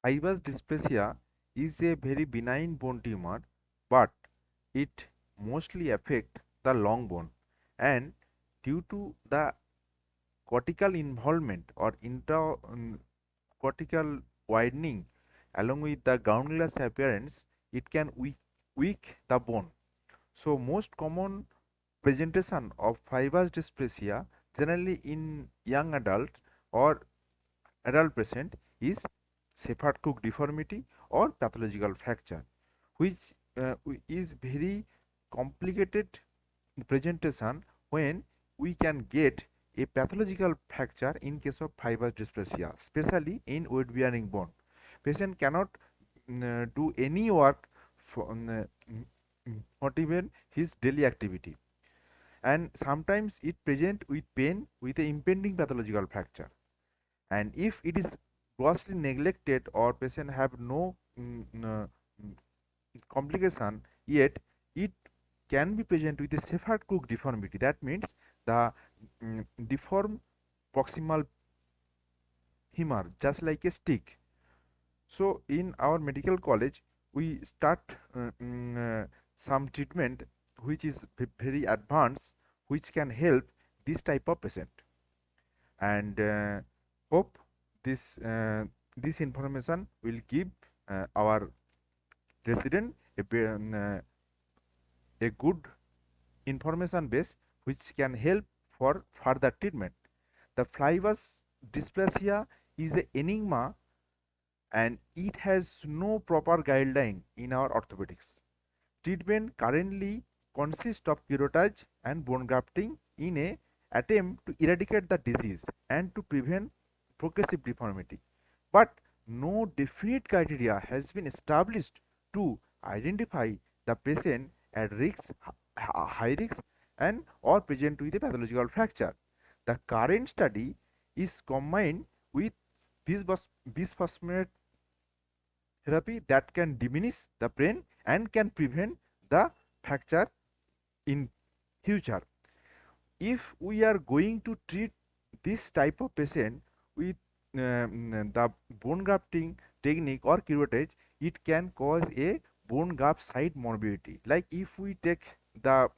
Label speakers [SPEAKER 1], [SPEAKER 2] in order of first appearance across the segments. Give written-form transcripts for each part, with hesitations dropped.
[SPEAKER 1] Fibrous dysplasia is a very benign bone tumor, but it mostly affects the long bone, and due to the cortical involvement or cortical widening along with the groundless appearance, it can weak the bone. So most common presentation of fibrous dysplasia generally in young adult or adult patient is Shepard-Cook deformity or pathological fracture, which is very complicated presentation when we can get a pathological fracture in case of fibrous dysplasia, especially in weight bearing bone. Patient cannot do any work for not even his daily activity, and sometimes it present with pain with a impending pathological fracture. And if it is grossly neglected or patient have no complication, yet it can be present with a Shepard-Cook deformity. That means the deformed proximal femur just like a stick. So in our medical college we start some treatment which is very advanced, which can help this type of patient, and hope this information will give our resident a good information base which can help for further treatment. The fibrous dysplasia is an enigma and it has no proper guideline in our orthopedics. Treatment currently consists of curettage and bone grafting in a attempt to eradicate the disease and to prevent progressive deformity. But no definite criteria has been established to identify the patient at risk, high risk, and or present with a pathological fracture. The current study is combined with bisphosphonate therapy that can diminish the pain and can prevent the fracture in future. If we are going to treat this type of patient with the bone grafting technique or curettage, it can cause a bone graft site morbidity. Like if we take the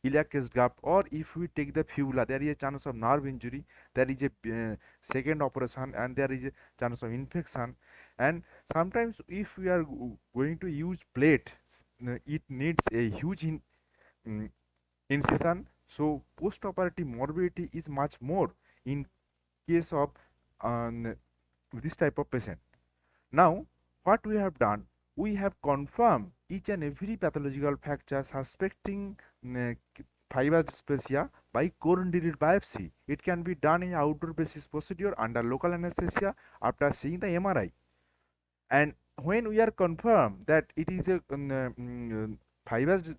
[SPEAKER 1] iliac crest graft or if we take the fibula, there is a chance of nerve injury, there is a second operation, and there is a chance of infection. And sometimes if we are going to use plate, it needs a huge mm, incision, so post-operative morbidity is much more in case of this type of patient. Now what we have done, we have confirmed each and every pathological fracture suspecting fibrous dysplasia by coronary biopsy. It can be done in outdoor basis procedure under local anesthesia after seeing the MRI. And when we are confirmed that it is a fibrous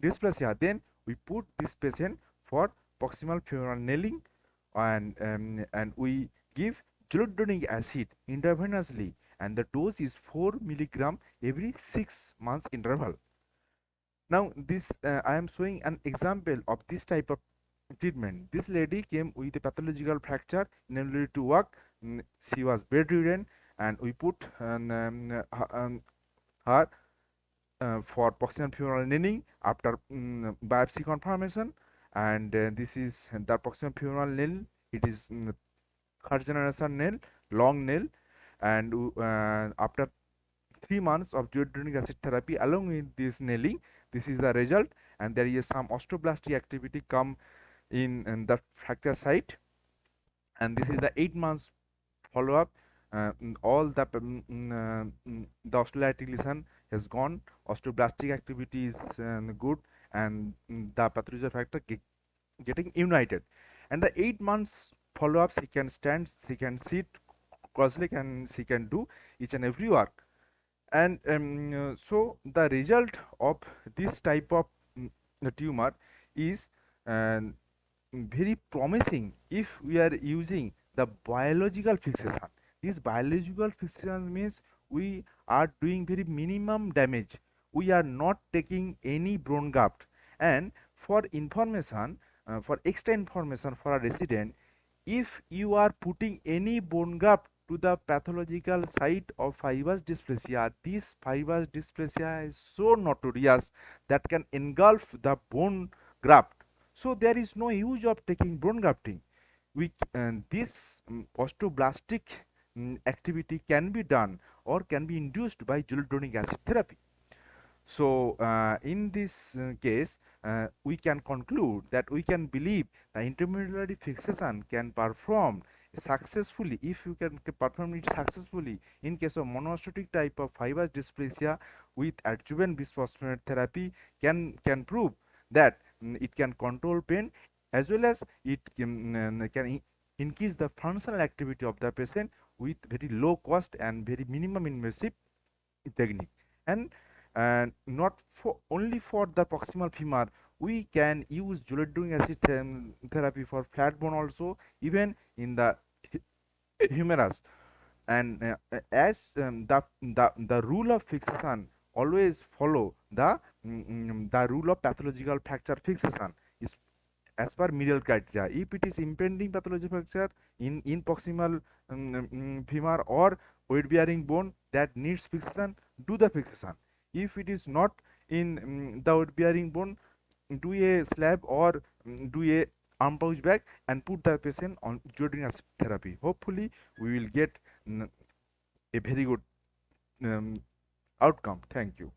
[SPEAKER 1] dysplasia, then we put this patient for proximal femoral nailing, and we give zoledronic acid intravenously, and the dose is 4 milligram every 6 months interval. Now this I am showing an example of this type of treatment. This lady came with a pathological fracture, inability to walk. She was bedridden, and we put her for proximal femoral nailing after biopsy confirmation, and this is the proximal femoral nail. It is third generation nail, long nail, and after 3 months of zoledronic acid therapy along with this nailing, this is the result, and there is some osteoblastic activity come in the fracture site, and this is the 8 months follow up. All the osteolytic lesion has gone, osteoblastic activity is good, and the pathological factor getting united. And the 8 months follow up, she can stand, she can sit cross-leg, and she can do each and every work. And so the result of this type of tumor is uh, very promising if we are using the biological fixation. This biological fixation means we are doing very minimum damage, we are not taking any bone graft. And for information, for extra information for a resident, if you are putting any bone graft to the pathological site of fibrous dysplasia. This fibrous dysplasia is so notorious that can engulf the bone graft. So there is no use of taking bone grafting. This osteoblastic activity can be done or can be induced by zoledronic acid therapy. So, in this case, we can conclude that we can believe the intermediary fixation can perform successfully. If you can perform it successfully in case of monostotic type of fibrous dysplasia with adjuvant bisphosphonate therapy, can prove that it can control pain as well as it can increase the functional activity of the patient with very low cost and very minimum invasive technique. And not for only for the proximal femur, we can use zoledronic acid therapy for flat bone also, even in the humerus. And as the rule of fixation always follow the rule of pathological fracture fixation is as per medial criteria. If it is impending pathological fracture in proximal femur or weight bearing bone that needs fixation, do the fixation. If it is not in the weight bearing bone, do a slab or do a arm pouch bag and put the patient on zoledronic acid therapy. Hopefully we will get a very good um, outcome. Thank you.